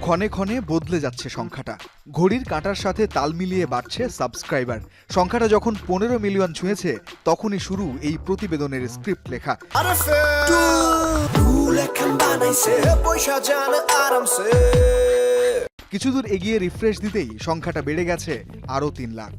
ক্ষণে ক্ষণে বদলে যাচ্ছে সংখ্যাটা। ঘড়ির কাঁটার সাথে তাল মিলিয়ে বাড়ছে সাবস্ক্রাইবার। সংখ্যাটা যখন 15 মিলিয়ন ছুঁয়েছে তখনই শুরু এই প্রতিবেদনের স্ক্রিপ্ট লেখা। কিছুদূর এগিয়ে রিফ্রেশ দিতেই সংখ্যাটা বেড়ে গেছে আরও 3 লাখ।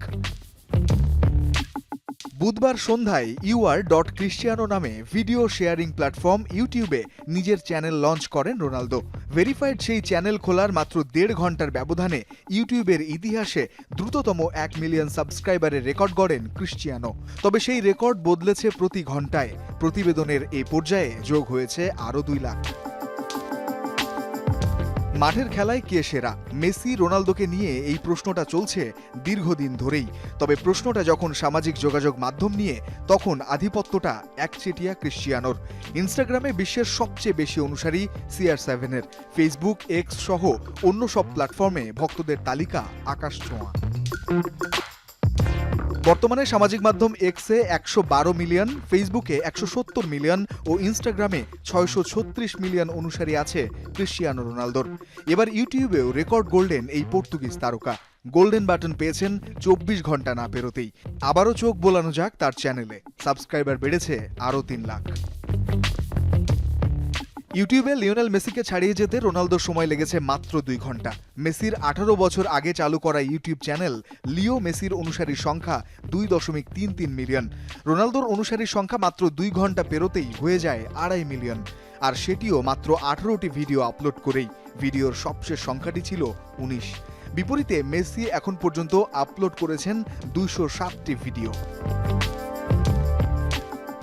বুধবার সন্ধ্যায় UR.Cristiano নামে ভিডিও শেয়ারিং প্ল্যাটফর্ম ইউটিউবে নিজের চ্যানেল লঞ্চ করেন রোনালদো। ভেরিফাইড সেই চ্যানেল খোলার মাত্র 1.5 ঘন্টার ব্যবধানে ইউটিউবের ইতিহাসে দ্রুততম 1 মিলিয়ন সাবস্ক্রাইবারের রেকর্ড গড়েন ক্রিশ্চিয়ানো। তবে সেই রেকর্ড বদলেছে প্রতি ঘন্টায়। প্রতিবেদনের এই পর্যায়ে যোগ হয়েছে আরও 2 লাখ। মাঠের খেলায় কে সেরা? মেসি রোনালদোকে নিয়ে এই প্রশ্নটা চলছে দীর্ঘদিন ধরেই। তবে প্রশ্নটা যখন সামাজিক যোগাযোগ মাধ্যম নিয়ে, তখন আধিপত্যটা একচেটিয়া ক্রিশ্চিয়ানোর। ইনস্টাগ্রামে বিশ্বের সবচেয়ে বেশি অনুসারী CR7-এর। ফেসবুক, এক্স সহ অন্য সব প্ল্যাটফর্মে ভক্তদের তালিকা আকাশছোঁয়া। বর্তমানে সামাজিক মাধ্যম এক্সে 112 মিলিয়ন, ফেসবুকে 170 মিলিয়ন ও ইনস্টাগ্রামে 636 মিলিয়ন অনুসারী আছে ক্রিশ্চিয়ানো রোনালদোর। এবার ইউটিউবেও রেকর্ড গড়লেন এই পর্তুগিজ তারকা। গোল্ডেন বাটন পেয়েছেন 24 ঘন্টা না পেরোতেই। আবারও চোখ বোলানো যাক তার চ্যানেলে। সাবস্ক্রাইবার বেড়েছে আরও 3 লাখ। ইউটিউবে লিওনেল মেসিকে ছাড়িয়ে যেতে রোনালদোর সময় লেগেছে মাত্র 2 ঘন্টা। মেসির 18 বছর আগে চালু করা ইউটিউব চ্যানেল লিও মেসির অনুসারীর সংখ্যা 2.33 মিলিয়ন। রোনালদোর অনুসারীর সংখ্যা মাত্র 2 ঘন্টা পেরোতেই হয়ে যায় 2.5 মিলিয়ন, আর সেটিও মাত্র 18টি ভিডিও আপলোড করেই। ভিডিওর সবশেষ সংখ্যাটি ছিল 19। বিপরীতে মেসি এখন পর্যন্ত আপলোড করেছেন 207টি ভিডিও।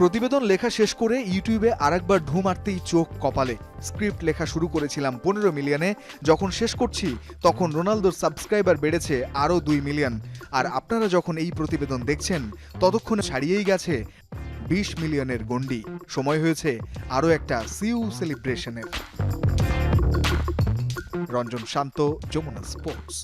প্রতিবেদন লেখা শেষ করে ইউটিউবে আরেকবার ঢু মারতেই চোখ কপালে। স্ক্রিপ্ট লেখা শুরু করেছিলাম 15 মিলিয়নে, যখন শেষ করছি তখন রোনালদোর সাবস্ক্রাইবার বেড়েছে আরও 2 মিলিয়ন। আর আপনারা যখন এই প্রতিবেদন দেখছেন ততক্ষণে ছাড়িয়েই গেছে 20 মিলিয়নের গণ্ডি। সময় হয়েছে আরও একটা সিউ সেলিব্রেশনের। রঞ্জন শান্ত, যমুনা স্পোর্টস।